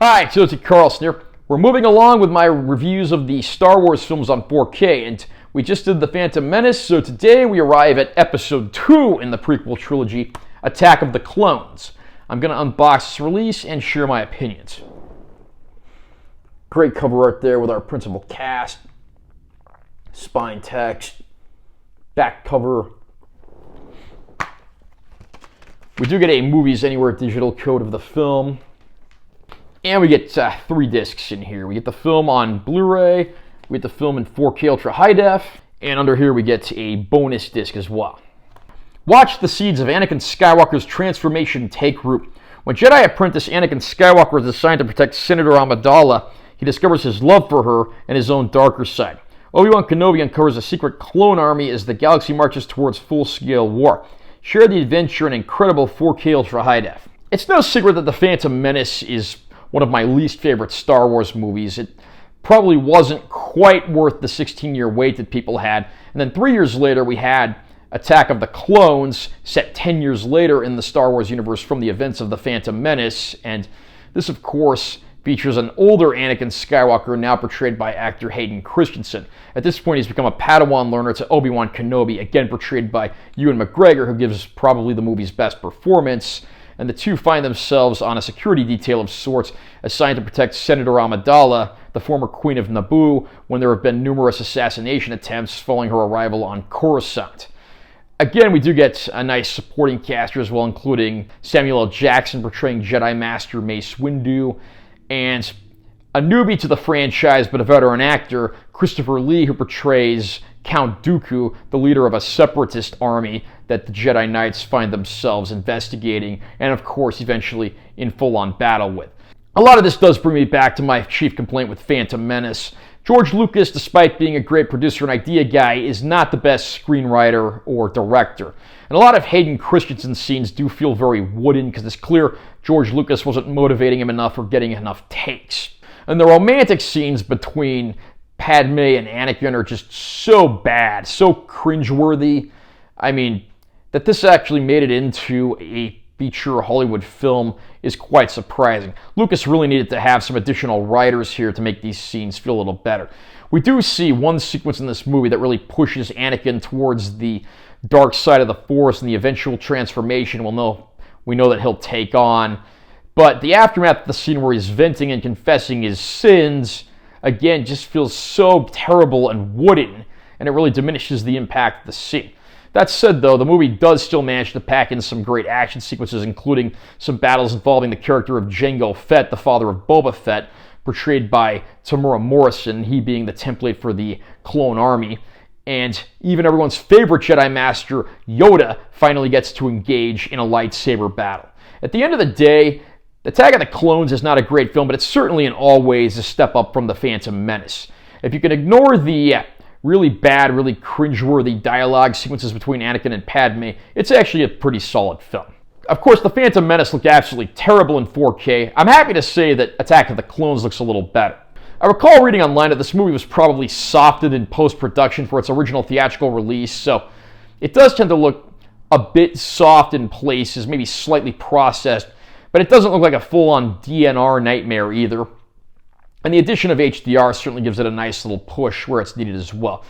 Hi, it's UHD Carlson here. We're moving along with my reviews of the Star Wars films on 4K, and we just did The Phantom Menace, so today we arrive at Episode 2 in the prequel trilogy, Attack of the Clones. I'm going to unbox this release and share my opinions. Great cover art there with our principal cast, spine text, back cover. We do get a Movies Anywhere digital code of the film. And we get 3 discs in here. We get the film on Blu-ray, we get the film in 4K Ultra High Def, and under here we get a bonus disc as well. Watch the seeds of Anakin Skywalker's transformation take root. When Jedi apprentice Anakin Skywalker is assigned to protect Senator Amidala, he discovers his love for her and his own darker side. Obi-Wan Kenobi uncovers a secret clone army as the galaxy marches towards full-scale war. Share the adventure in incredible 4K Ultra High Def. It's no secret that The Phantom Menace is one of my least favorite Star Wars movies. It probably wasn't quite worth the 16-year wait that people had. And then 3 years later, we had Attack of the Clones, set 10 years later in the Star Wars universe from the events of The Phantom Menace. And this, of course, features an older Anakin Skywalker, now portrayed by actor Hayden Christensen. At this point, he's become a Padawan learner to Obi-Wan Kenobi, again portrayed by Ewan McGregor, who gives probably the movie's best performance. And the two find themselves on a security detail of sorts assigned to protect Senator Amidala, the former Queen of Naboo, when there have been numerous assassination attempts following her arrival on Coruscant. Again, we do get a nice supporting cast here as well, including Samuel L. Jackson portraying Jedi Master Mace Windu, and a newbie to the franchise but a veteran actor, Christopher Lee, who portrays Count Dooku, the leader of a separatist army that the Jedi Knights find themselves investigating and, of course, eventually in full-on battle with. A lot of this does bring me back to my chief complaint with Phantom Menace. George Lucas, despite being a great producer and idea guy, is not the best screenwriter or director. And a lot of Hayden Christensen's scenes do feel very wooden because it's clear George Lucas wasn't motivating him enough or getting enough takes. And the romantic scenes between Padme and Anakin are just so bad, so cringeworthy. I mean, that this actually made it into a feature Hollywood film is quite surprising. Lucas really needed to have some additional writers here to make these scenes feel a little better. We do see one sequence in this movie that really pushes Anakin towards the dark side of the Force and the eventual transformation we know that he'll take on. But the aftermath of the scene where he's venting and confessing his sins, again, just feels so terrible and wooden, and it really diminishes the impact of the scene. That said, though, the movie does still manage to pack in some great action sequences, including some battles involving the character of Jango Fett, the father of Boba Fett, portrayed by Tamura Morrison, he being the template for the clone army. And even everyone's favorite Jedi Master, Yoda, finally gets to engage in a lightsaber battle. At the end of the day, Attack of the Clones is not a great film, but it's certainly in all ways a step up from The Phantom Menace. If you can ignore the really bad, really cringeworthy dialogue sequences between Anakin and Padme, it's actually a pretty solid film. Of course, The Phantom Menace looked absolutely terrible in 4K. I'm happy to say that Attack of the Clones looks a little better. I recall reading online that this movie was probably softened in post-production for its original theatrical release, so it does tend to look a bit soft in places, maybe slightly processed, but it doesn't look like a full-on DNR nightmare either. And the addition of HDR certainly gives it a nice little push where it's needed as well.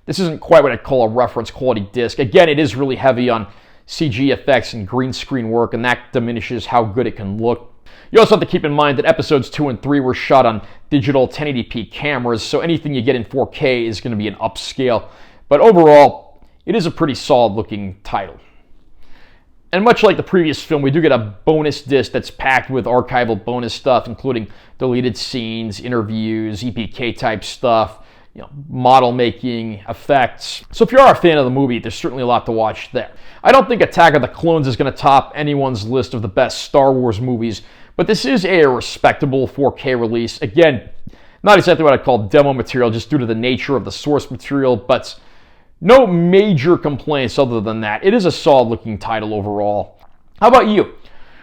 This isn't quite what I'd call a reference quality disc. Again, it is really heavy on CG effects and green screen work, and that diminishes how good it can look. You also have to keep in mind that episodes 2 and 3 were shot on digital 1080p cameras, so anything you get in 4K is going to be an upscale. But overall, it is a pretty solid looking title. And much like the previous film, we do get a bonus disc that's packed with archival bonus stuff, including deleted scenes, interviews, EPK type stuff, model making, effects. So if you are a fan of the movie, there's certainly a lot to watch there. I don't think Attack of the Clones is going to top anyone's list of the best Star Wars movies, but this is a respectable 4K release. Again, not exactly what I'd call demo material, just due to the nature of the source material, but no major complaints other than that. It is a solid-looking title overall. How about you?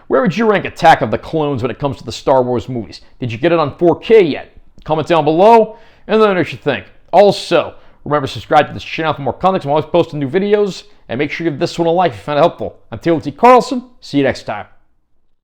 Where would you rank Attack of the Clones when it comes to the Star Wars movies? Did you get it on 4K yet? Comment down below, and let me know what you think. Also, remember to subscribe to this channel for more content. I'm always posting new videos, and make sure you give this one a like if you found it helpful. I'm UHD Carlson. See you next time.